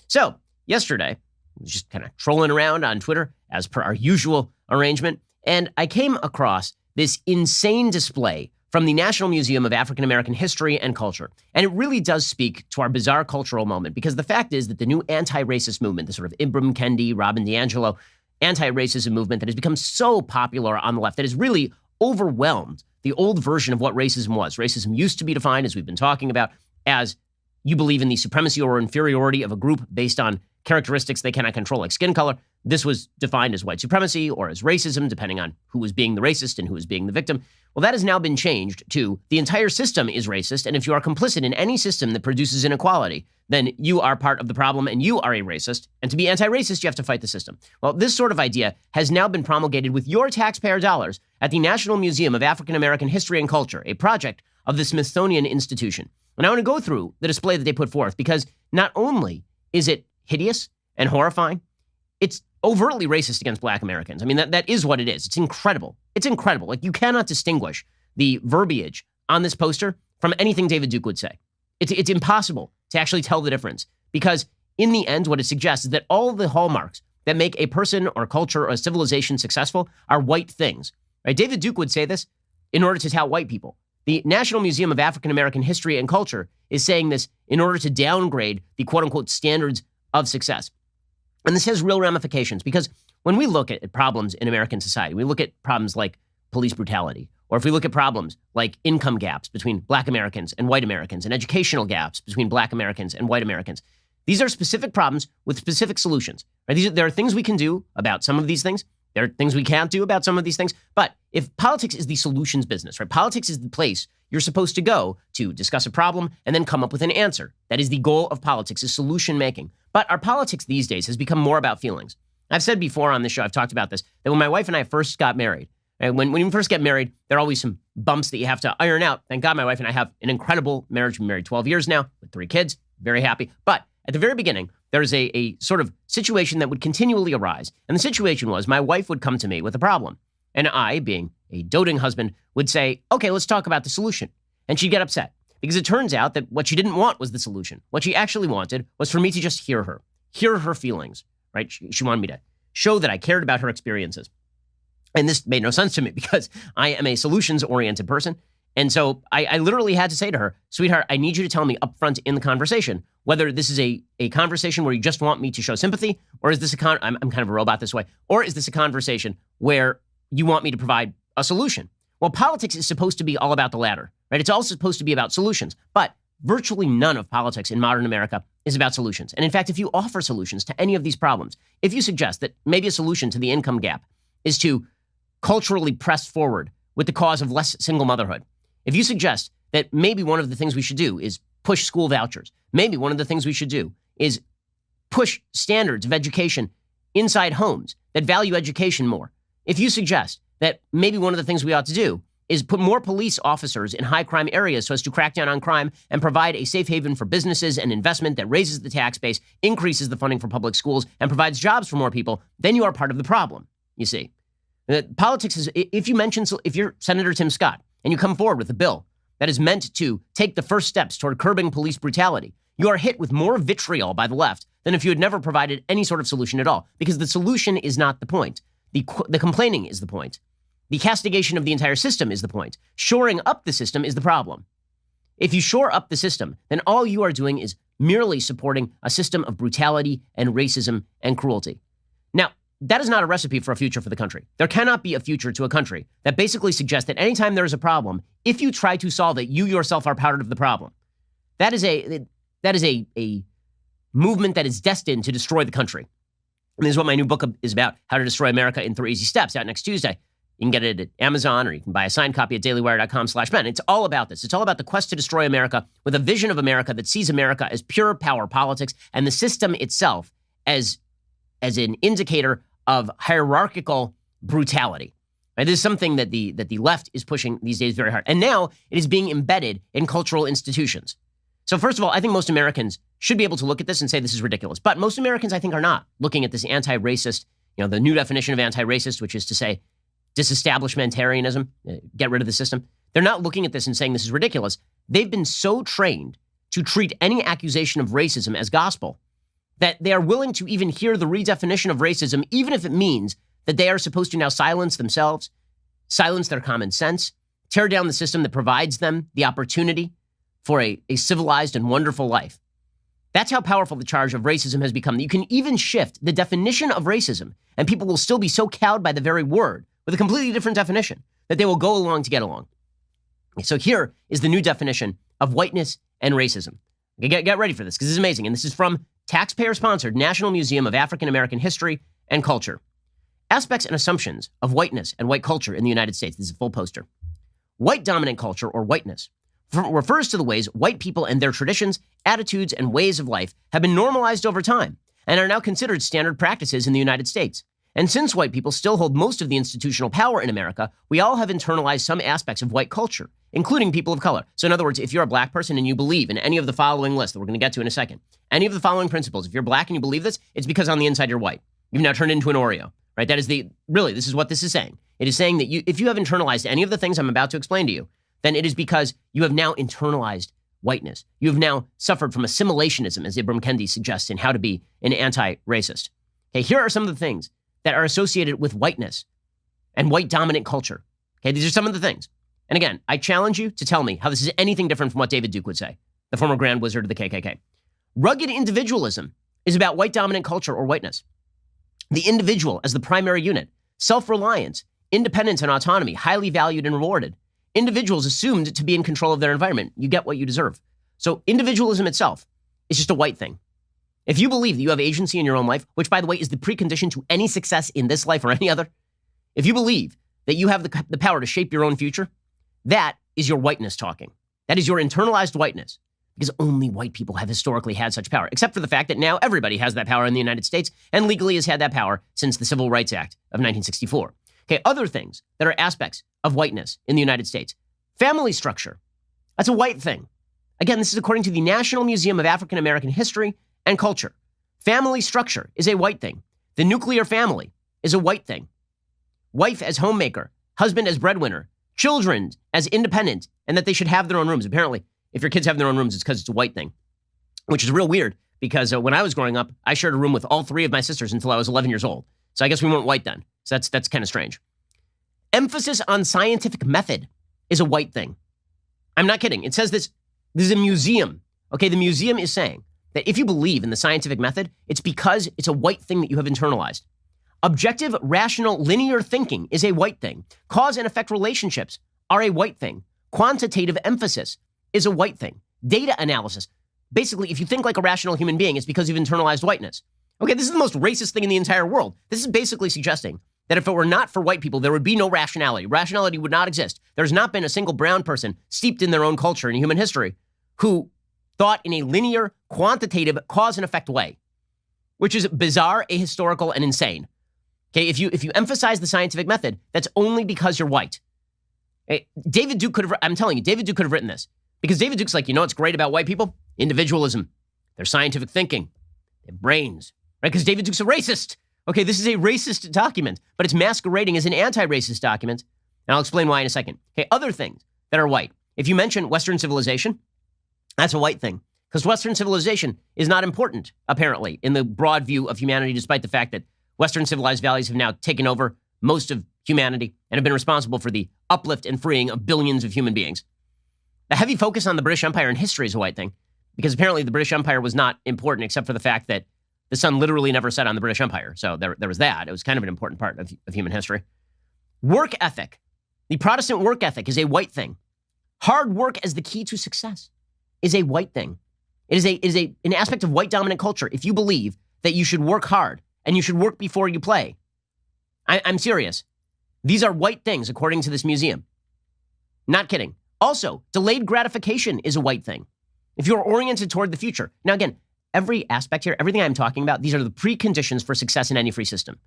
So, yesterday, I was just kind of trolling around on Twitter, as per our usual arrangement, and I came across this insane display from the National Museum of African American History and Culture. And it really does speak to our bizarre cultural moment, because the fact is that the new anti-racist movement, the sort of Ibram Kendi, Robin DiAngelo anti-racism movement that has become so popular on the left, that has really overwhelmed the old version of what racism was. Racism used to be defined, as we've been talking about, as you believe in the supremacy or inferiority of a group based on characteristics they cannot control, like skin color. This was defined as white supremacy or as racism, depending on who was being the racist and who was being the victim. Well, that has now been changed to the entire system is racist, and if you are complicit in any system that produces inequality, then you are part of the problem and you are a racist, and to be anti-racist, you have to fight the system. Well, this sort of idea has now been promulgated with your taxpayer dollars at the National Museum of African American History and Culture, a project of the Smithsonian Institution. And I want to go through the display that they put forth, because not only is it hideous and horrifying, it's overtly racist against Black Americans. I mean, that is what it is. It's incredible. It's incredible. Like, you cannot distinguish the verbiage on this poster from anything David Duke would say. It's impossible to actually tell the difference, because in the end, what it suggests is that all the hallmarks that make a person or culture or a civilization successful are white things. Right? David Duke would say this in order to tout white people. The National Museum of African American History and Culture is saying this in order to downgrade the quote-unquote standards of success. And this has real ramifications, because when we look at problems in American society, we look at problems like police brutality, or if we look at problems like income gaps between Black Americans and white Americans, and educational gaps between Black Americans and white Americans. These are specific problems with specific solutions. Right? There are things we can do about some of these things. There are things we can't do about some of these things. But if politics is the solutions business, right? Politics is the place you're supposed to go to discuss a problem and then come up with an answer. That is the goal of politics, is solution making. But our politics these days has become more about feelings. I've said before on this show, I've talked about this, that when my wife and I first got married, and when you first get married, there are always some bumps that you have to iron out. Thank God my wife and I have an incredible marriage. We've been married 12 years now with 3 kids. Very happy. But at the very beginning, there's a sort of situation that would continually arise. And the situation was my wife would come to me with a problem. And I, being a doting husband, would say, okay, let's talk about the solution. And she'd get upset, because it turns out that what she didn't want was the solution. What she actually wanted was for me to just hear her feelings, right? She wanted me to show that I cared about her experiences. And this made no sense to me, because I am a solutions-oriented person. And so I literally had to say to her, sweetheart, I need you to tell me up front in the conversation whether this is a conversation where you just want me to show sympathy, or is this I'm kind of a robot this way, or is this a conversation where you want me to provide a solution? Well, politics is supposed to be all about the latter, right? It's all supposed to be about solutions, but virtually none of politics in modern America is about solutions. And in fact, if you offer solutions to any of these problems, if you suggest that maybe a solution to the income gap is to culturally press forward with the cause of less single motherhood, if you suggest that maybe one of the things we should do is push school vouchers, maybe one of the things we should do is push standards of education inside homes that value education more, if you suggest that maybe one of the things we ought to do is put more police officers in high crime areas so as to crack down on crime and provide a safe haven for businesses and investment that raises the tax base, increases the funding for public schools, and provides jobs for more people, then you are part of the problem, you see. Politics is, if you're Senator Tim Scott and you come forward with a bill that is meant to take the first steps toward curbing police brutality, you are hit with more vitriol by the left than if you had never provided any sort of solution at all, because the solution is not the point. The complaining is the point. The castigation of the entire system is the point. Shoring up the system is the problem. If you shore up the system, then all you are doing is merely supporting a system of brutality and racism and cruelty. Now, that is not a recipe for a future for the country. There cannot be a future to a country that basically suggests that anytime there is a problem, if you try to solve it, you yourself are part of the problem. That is a movement that is destined to destroy the country. And this is what my new book is about, How to Destroy America in 3 Easy Steps, out next Tuesday. You can get it at Amazon, or you can buy a signed copy at dailywire.com/Ben. It's all about this. It's all about the quest to destroy America with a vision of America that sees America as pure power politics and the system itself as an indicator of hierarchical brutality. Right? This is something that the left is pushing these days very hard. And now it is being embedded in cultural institutions. So first of all, I think most Americans should be able to look at this and say this is ridiculous. But most Americans, I think, are not looking at this anti-racist, the new definition of anti-racist, which is to say disestablishmentarianism, get rid of the system. They're not looking at this and saying this is ridiculous. They've been so trained to treat any accusation of racism as gospel that they are willing to even hear the redefinition of racism, even if it means that they are supposed to now silence themselves, silence their common sense, tear down the system that provides them the opportunity for a civilized and wonderful life. That's how powerful the charge of racism has become. You can even shift the definition of racism, and people will still be so cowed by the very word with a completely different definition that they will go along to get along. So here is the new definition of whiteness and racism. Okay, get ready for this, because this is amazing. And this is from taxpayer-sponsored National Museum of African American History and Culture. Aspects and assumptions of whiteness and white culture in the United States. This is a full poster. White dominant culture, or whiteness, refers to the ways white people and their traditions, attitudes, and ways of life have been normalized over time and are now considered standard practices in the United States. And since white people still hold most of the institutional power in America, we all have internalized some aspects of white culture, including people of color. So in other words, if you're a black person and you believe in any of the following lists that we're going to get to in a second, any of the following principles, if you're black and you believe this, it's because on the inside you're white. You've now turned into an Oreo, right? That is this is what this is saying. It is saying that if you have internalized any of the things I'm about to explain to you, then it is because you have now internalized whiteness. You have now suffered from assimilationism, as Ibram Kendi suggests in How to Be an Anti-Racist. Okay, here are some of the things that are associated with whiteness and white dominant culture. Okay, these are some of the things. And again, I challenge you to tell me how this is anything different from what David Duke would say, the former Grand Wizard of the KKK. Rugged individualism is about white dominant culture or whiteness. The individual as the primary unit, self-reliance, independence and autonomy, highly valued and rewarded. Individuals assumed to be in control of their environment. You get what you deserve. So individualism itself is just a white thing. If you believe that you have agency in your own life, which by the way is the precondition to any success in this life or any other, if you believe that you have the power to shape your own future, that is your whiteness talking. That is your internalized whiteness, because only white people have historically had such power, except for the fact that now everybody has that power in the United States and legally has had that power since the Civil Rights Act of 1964. Okay, other things that are aspects of whiteness in the United States. Family structure. That's a white thing. Again, this is according to the National Museum of African American History and Culture. Family structure is a white thing. The nuclear family is a white thing. Wife as homemaker, husband as breadwinner, children as independent, and that they should have their own rooms. Apparently, if your kids have their own rooms, it's because it's a white thing, which is real weird because when I was growing up, I shared a room with all three of my sisters until I was 11 years old. So I guess we weren't white then. So that's kind of strange. Emphasis on scientific method is a white thing. I'm not kidding. It says this is a museum. Okay, the museum is saying that if you believe in the scientific method, it's because it's a white thing that you have internalized. Objective, rational, linear thinking is a white thing. Cause and effect relationships are a white thing. Quantitative emphasis is a white thing. Data analysis. Basically, if you think like a rational human being, it's because you've internalized whiteness. Okay, this is the most racist thing in the entire world. This is basically suggesting that if it were not for white people, there would be no rationality. Rationality would not exist. There's not been a single brown person steeped in their own culture and human history who thought in a linear, quantitative, cause and effect way, which is bizarre, ahistorical, and insane. Okay, if you emphasize the scientific method, that's only because you're white. David Duke could have, I'm telling you, David Duke could have written this. Because David Duke's like, you know what's great about white people? Individualism. Their scientific thinking. Their brains. Right? Because David Duke's a racist. Okay, this is a racist document, but it's masquerading as an anti-racist document. And I'll explain why in a second. Okay, other things that are white. If you mention Western civilization, that's a white thing. Because Western civilization is not important, apparently, in the broad view of humanity, despite the fact that Western civilized values have now taken over most of humanity and have been responsible for the uplift and freeing of billions of human beings. A heavy focus on the British Empire in history is a white thing, because apparently the British Empire was not important except for the fact that the sun literally never set on the British Empire. So there was that. It was kind of an important part of human history. Work ethic. The Protestant work ethic is a white thing. Hard work as the key to success is a white thing. It is an aspect of white dominant culture. If you believe that you should work hard and you should work before you play, I'm serious. These are white things, according to this museum. Not kidding. Also, delayed gratification is a white thing. If you're oriented toward the future. Now, again, every aspect here, everything I'm talking about, these are the preconditions for success in any free system.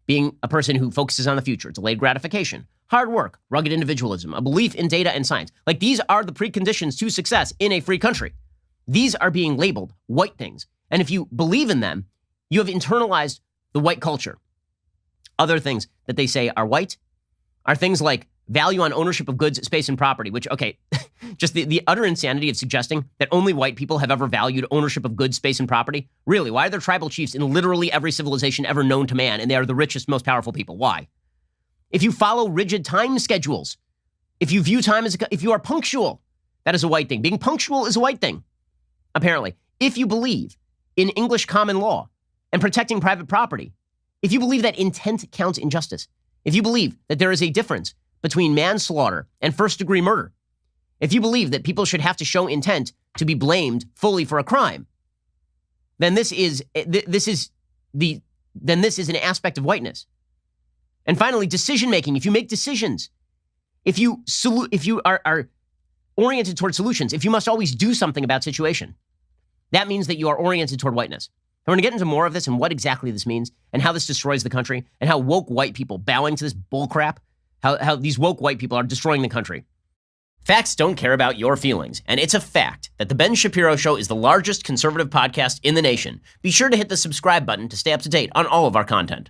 Being a person who focuses on the future, delayed gratification, hard work, rugged individualism, a belief in data and science. Like, these are the preconditions to success in a free country. These are being labeled white things. And if you believe in them, you have internalized the white culture. Other things that they say are white are things like value on ownership of goods, space, and property, which, okay, just the utter insanity of suggesting that only white people have ever valued ownership of goods, space, and property. Really, why are there tribal chiefs in literally every civilization ever known to man, and they are the richest, most powerful people? Why? If you follow rigid time schedules, if you view time as, if you are punctual, that is a white thing. Being punctual is a white thing, apparently. If you believe in English common law and protecting private property, if you believe that intent counts in justice, if you believe that there is a difference between manslaughter and first-degree murder, if you believe that people should have to show intent to be blamed fully for a crime, then this is an aspect of whiteness. And finally, decision-making. If you make decisions, if you are oriented toward solutions, if you must always do something about situation, that means that you are oriented toward whiteness. We're going to get into more of this and what exactly this means and how this destroys the country and how woke white people bowing to this bullcrap, how these woke white people are destroying the country. Facts don't care about your feelings, and it's a fact that The Ben Shapiro Show is the largest conservative podcast in the nation. Be sure to hit the subscribe button to stay up to date on all of our content.